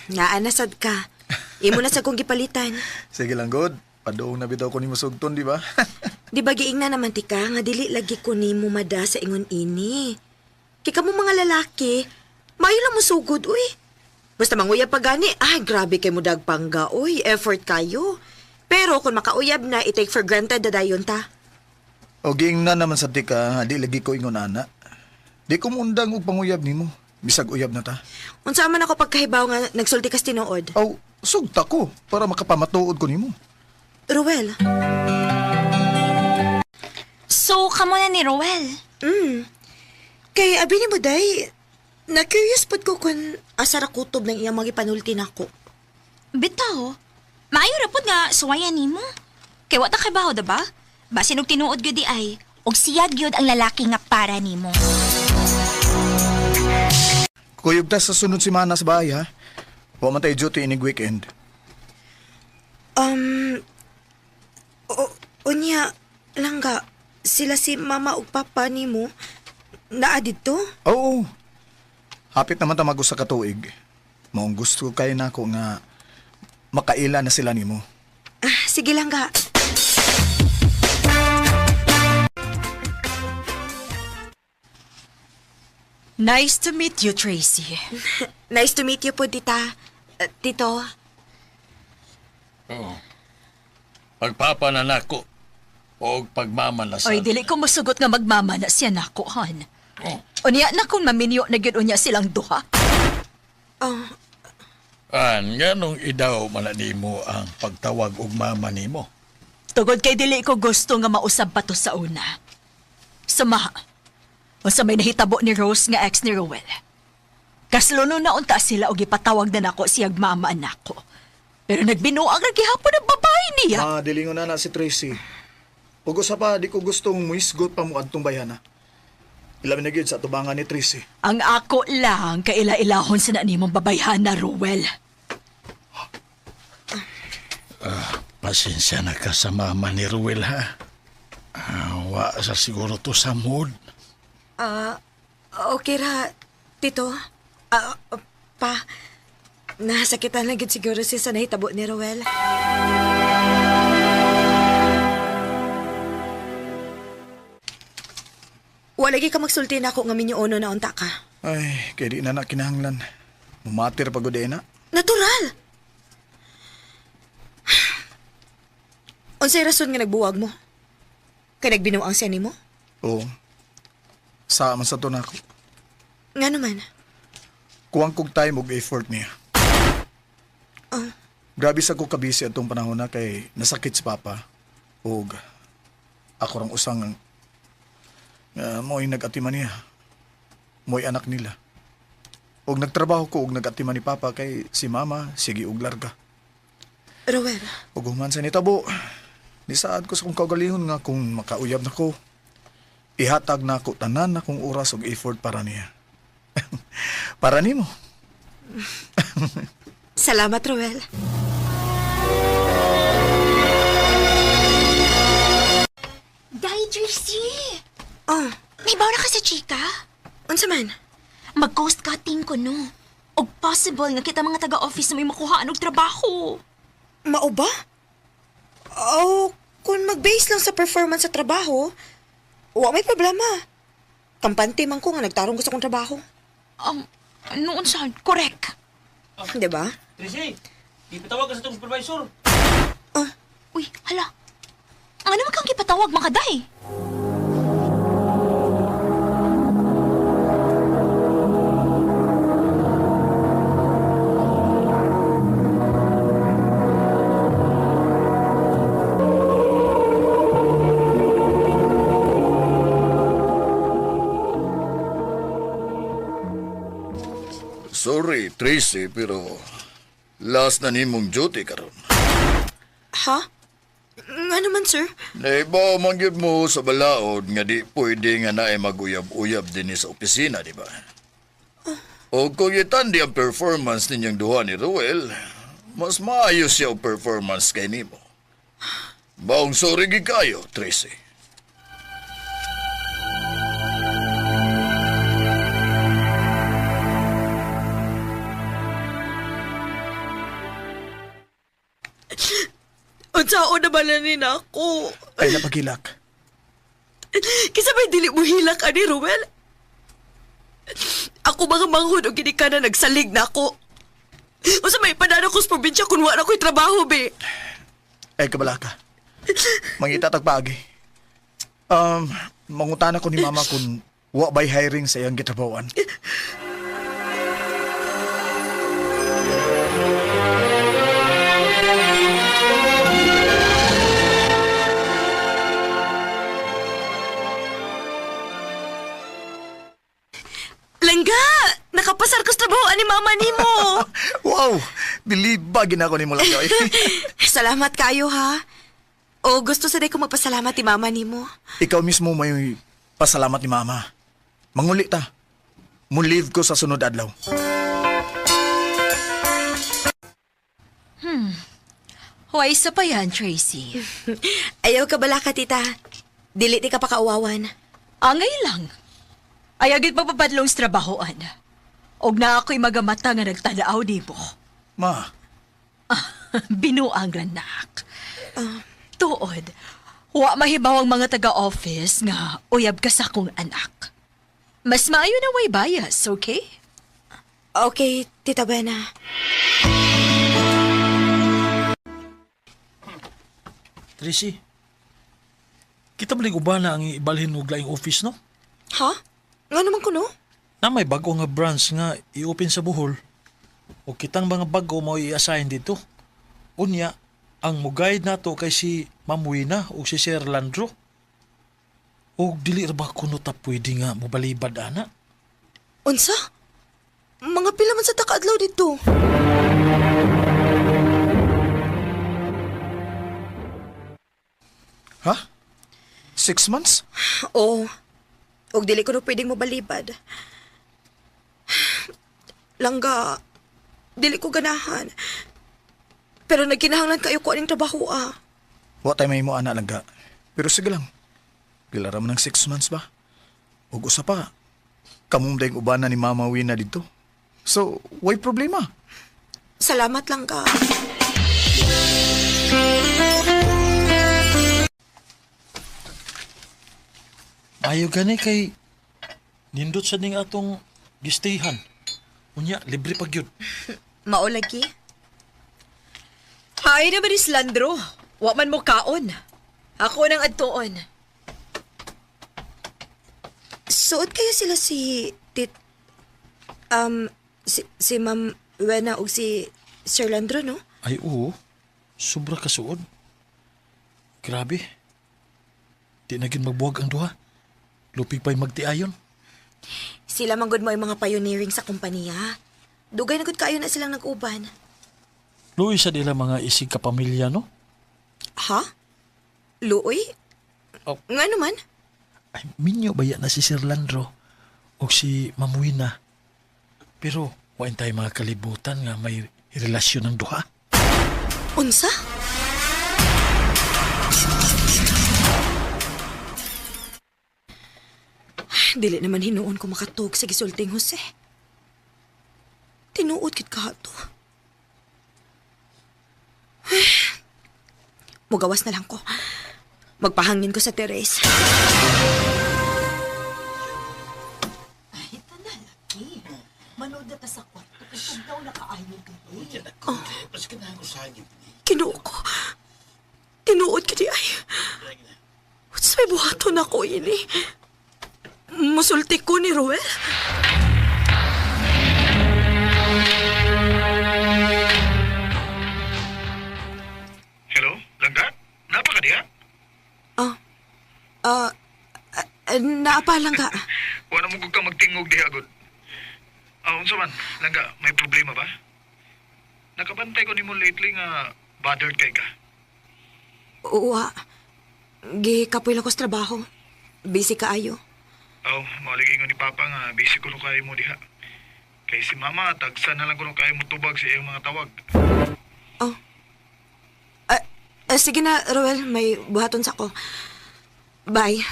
Naanasad ka. Imo na sa kong gipalitan. Sige lang, God. Padoong na bitaw ko ni Musugton, di ba? Di ba giing na naman tika nga dili lagi ko ni mo mada sa ingon ini. Kika mo mga lalaki, mayo lang mo sugod, uy. Basta manguyab pa gani, ay grabe kay mo dagpangga, uy. Effort kayo. Pero kung makauyab na, i-take for granted na dayon ta. O giing na naman sa tika, di lagi ko ingon ana. Di ko mundang og panguyab nimo. Bisag uyab na ta. Unsa man ako pagkahibaw nga nagsulti kas tinuod? Aw, sugta ko para makapamatuod ko nimo. Ruel. So, kamo na ni Roel. Kay abi ni mo day, na-curious pod ko kung asa ra kutob ng iyang mga ipanulti nako. Bitaw, maayo ra pud nga suwayan nimo. Kay wa ta kabaho da ba? Basin og tinuod gyud di ay, og siyag gyud ang lalaki nga para nimo. Kuyog ta sa sunod semana sa bahay, ha? Wa man tayo duty inig weekend. Unya, langga, sila si mama ug papa nimo naa didto? Oo. Hapit naman ta mag-usa ka tuig. Maong gusto kay nako nga makaila na sila nimo. Sige lang ga. Nice to meet you, Tracy. Nice to meet you po, tita. Tito. Oo. Pagpapananako o pagmamanasan. Oy, dili ko musugot nga magmamana siya nako, han. Oh. Unya na kung maminyo na gyud unya silang duha. Nganong idaw mananimo ang pagtawag og mama nimo? Tugod kay dili ko gusto nga mausab pa to sa una. Sama. Unsa may nahitabo ni Rose nga ex ni Rowell. Kasluno na unta sila og ipatawag na nako siyag mama nako. Pero nagbinuang ra gihapon ang babae niya. Dilingon na si Tracy. Ug usa pa di ko gustong muisgot pa mo adtong bayana. Ilabi na gyud sa tubangan ni Tracy. Ang ako lang kaila-ilahon sa nanimong babayhan na Rowell. Pasensya na ka sa mama ni Ruel, ha? Wa sa siguro to sa mood. Okay ra, tito. Pa, nasakitan lang gid siguro siya sa nahitabo ni Rowell. Walagi ka magsulti na ako nga minyuono na unta ka. Ay, kay di na kinahanglan. Mumatir pagod na. Natural! Unsay rason nga nagbuwag mo? Kay nagbinuang siya nimo? Oo. Sa man sa to nako. Nga naman. Kuwang kog time og effort niya. Grabe sa ko kabisi atong panahon na kay nasakit si Papa. Og ako rang usang mo'y nag-atiman niya. Mo'y anak nila. Og nagtrabaho ko og nag-atiman ni Papa kay si Mama sige og larga. Rowell. Og human sa nitabo, nisaad ko sa kong kaugalihon nga kung makauyab na ko, ihatag na ako tanan na kong oras og effort para niya. Para nimo. Salamat, Rowell. Day, Tracy! May bawa na ka sa chika? Unsa man? Mag-ghost cutting ko, no? Og possible nga kita mga taga-office na may makuhaan og trabaho. Mao ba? Kung mag-base lang sa performance sa trabaho, wa may problema. Kampante man ko nga nagtarong gusto kong trabaho. Noon saan? Correct. Diba? Tracy, ipatawag ka sa itong supervisor. Uy, hala. Ano naman kang kipatawag, makaday? Sorry, Tracy, pero last na nimong duty karon. Ha? Nga naman, sir? Naibaw mangyod mo sa balaod nga di pwede nga naay maguyab-uyab din sa opisina, di ba? O kung itandi ang performance ninyong duha ni Ruel, mas maayos siya ang performance kay nimo. Baong sorry gid kayo, Tracy. Unsao na balanin ako? Ay napagilak. Kisa may dili mo hilak, ani, Rowell? Ako mga manghod o gini ka na nagsalig na ako. O sa may panana ko sa probinsya kung wala ko'y trabaho, be. Ay kabala ka. Mangitatag paagi. Mangutana ko ni Mama kung wa ba'y hiring sa iyang gitrabawan. Langga! Nakapasar ko sa trabahoan ni Mama nimo. Wow! Bilibagin ako ni mo lang yoy. Salamat kayo, ha? O gusto sa day ko magpasalamat ni Mama nimo. Ikaw mismo may pasalamat ni Mama. Manguli ta. Mu-leave ko sa sunod adlaw. Huwag isa pa yan, Tracy. Ayaw ka bala ka, tita. Dili ti ka pa kauwawan. Angay lang. Ayagid papapadlong sa trabahoan. Og na ako'y magamata nga nagtanaaw di mo. Ma. Binuang ranak. Tuod, wa mahibaw ang mga taga-office nga uyab ka sa akong anak. Mas maayo na way bias, okay? Okay, Tita Buena. Tracy, kita ba uba na ang ibalhin og laing office, no? Ha? Nga naman ko, no? Na may bago nga branch nga i-open sa Bohol. O kitang mga bago mo i-assign dito. Unya, ang mugayad nato kay si Ma'am Wina o si Sir Landro. O dili ra ba kuno ta pwede nga mobalibad ana? Unsa? Mga pila man sa takaadlaw dito. Ha? 6 months? Oo. Og dili ko na pwedeng mabalibad. Langga, dili ko ganahan. Pero nagkinahanglan kayo ko aning trabaho, Wa tayo may mo ana lang ga. Pero sige lang. Gilara mo ng 6 months ba? Ug usa pa. Kamong dayong ubana ni Mama Wina dito. So, why problema? Salamat lang ka. Ayaw gani kay nindot sa ning atong gistayhan. Unya, libre pag yun. Mao lagi. Hay naman is Landro. Wa man mo kaon. Ako nang adtuon. Suot kayo sila si si Ma'am Wena o si Sir Landro, no? Ay oo, sobra kasuod. Grabe. Di na gin magbuwag ang duha. Lupig pa'y magtiayon. Sila manggod mo yung mga pioneering sa kumpanya. Dugay na gud kayo na silang nag-uban. Luoy sa nila mga isig kapamilya, no? Ha? Luoy? Oh. Nga naman? Ay, minyo baya na si Sir Landro o si Ma'am Wina. Pero, wain tayo mga kalibutan nga may relasyon ng duha. Unsa? Dili naman hinuon ko makatug sa gisulting Jose. Tinuod kit kato. Mugawas na lang ko. Magpahangin ko sa teres. Ay, tanalaki. Manood na ta sa kwarto. Kung daw nakaayon ka. Kinuo ko. Tinuod ka di ay. What's may buhaton ako ini? Musulti ko ni Ruel. Hello, Langga? Napa ka diha? Naapa lang ka. Wala mo kung ka magtingog diha, good. Unsa man, Langga, may problema ba? Nakabantay ko nimo lately nga bothered kay ka. Uwa. Gikapoy lang ko sa trabaho. Busy ka ayo. Maligay ko ni Papa nga busy ko nung kayo mo diha. Kay si Mama, tagsa na lang ko nung kayo mo tubag sa iyong mga tawag. Sige na, Roel. May buhaton sa ko. Bye.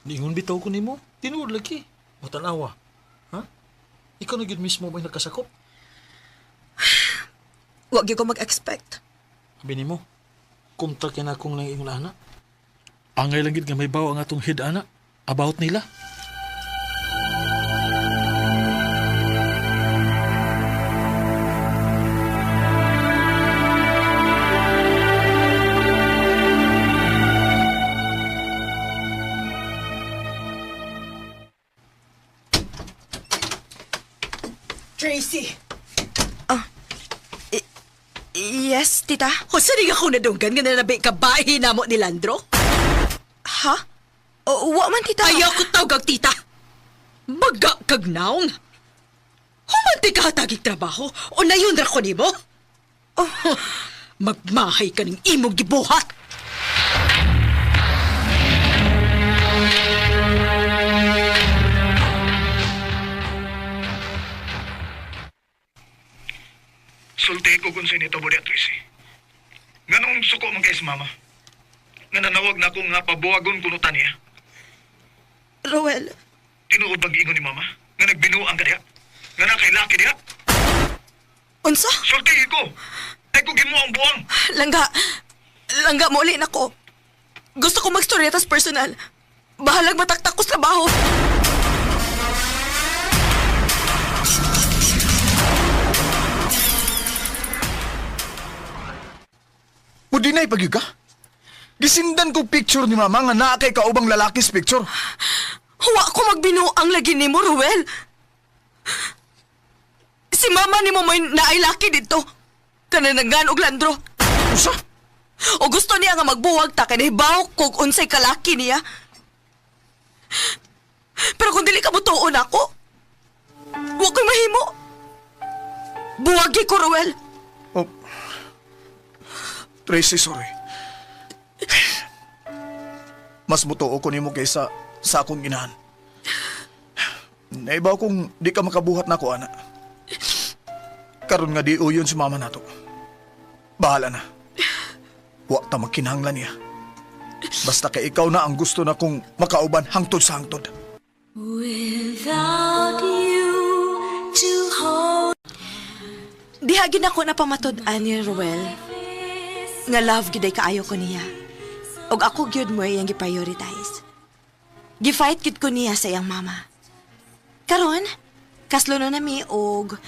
Ningon bitaw ko nimo. Tinuod lagi. Matanawa. Ha? Ikaw na gid mismo may nakasakop. Huwag ko mag-expect. Sabi nimo, kumta kina akong lang ingon anak. Angay lang gid nga may bawa ang atong head anak about nila. Tracy! Yes, tita? O saan nga ako nadunggan nga nalabi ka bahay na mo ni Landro? Ha? Wa man, tita. Ayaw ko tawag tita. Maga kag naong. Humanti ka hatagig trabaho o nayon ra ko nimo? Magmahay ka ng imong gibuhat. Sulti ko kung sa inito mo niya, Tracy. Nga nung suko man kay si Mama. Nga nanawag na akong nga pabuwagon kunutan niya. Roel. Tinuod bang ingon ni Mama? nga nagbinuang ka diha? Nga na kay laki diha? Unsa? Sultihi ko! Ay ko gimo ang buwang! Langga mo ulit ako. Gusto ko mag-storyetas personal. Bahalag mataktak ko sa trabaho. O di na ipagyo ka? Gisindan ko picture ni mama nga naa kay kaubang lalakis picture. Huwa ko magbinuang lagi ni mo, Ruel. Si mama ni mo may naay-laki dito. Kananagan og landro. Usa? O gusto niya nga magbuwag ta kanibaw kung unsay kalaki niya. Pero kung dili ka butuon ako, huwag ko'y mahimo. Buwagi ko, Ruel. Oh. Tracy, sorry. Mas butuo ko nimo kaysa sa akong inahan. Naibaw kung di ka makabuhat na ko, ana. Karon nga di uyon si mama nato. Bahala na. Wa ta magkinahanglan niya. Basta kay ikaw na ang gusto na kong makauban hangtod sa hangtod. Without you to hold. Dihagin ako na pamatud-an ni Ruel. Nga love giday kaayo ko niya. Og ako gyud mo iyang gi-prioritize. Gi-fight gid ko niya sa iyang mama. Karon, kaslo na mi og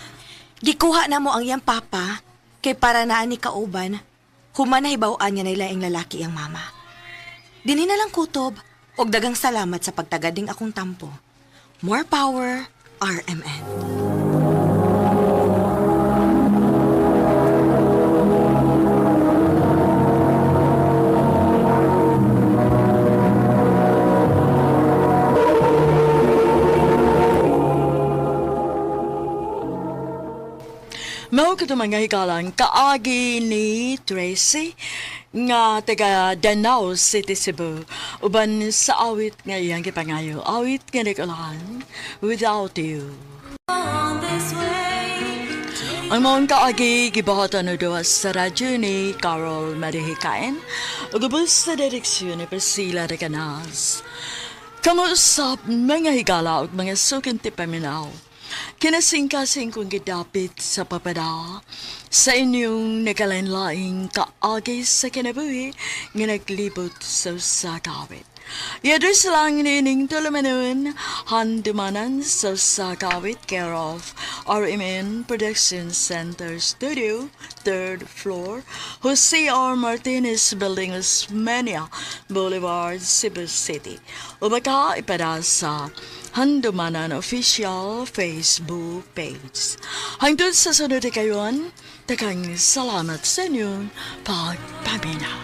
gikuha na mo ang iyang papa kay para naa ni kauban human nahibaw-an niya na ilaing lalaki iyang mama. Dini na lang kutob og dagang salamat sa pagtagading akong tampo. More power, RMN. Mao ka mga hikalang kaagi ni Tracy nga taga Danao City, Cebu. Uban sa awit nga iyang gipangayo. Awit nga nagalahan, Without You. Ang mga kaagi gibahatan na doon sa radyo ni Carol Marihikain o gabos sa direksyon ni Priscilla Recanas. Kamusap mga higala o mga sukinti paminaw. Kinasing-kasing kong gidapit sa papada sa inyong nagalain-laing kaagi sa kinabuhi nga naglibot sa sakawit. Yadres lang nining tulumanon handumanan sa sakawit care of RMN Production Center Studio, 3rd floor, Jose R. Martinez Building, Osmeña Boulevard, Cebu City. O baka ipada sa Handumanan Official Facebook page. Hangtod sa sunod kayon, takang salamat sa inyong pagpaminaw.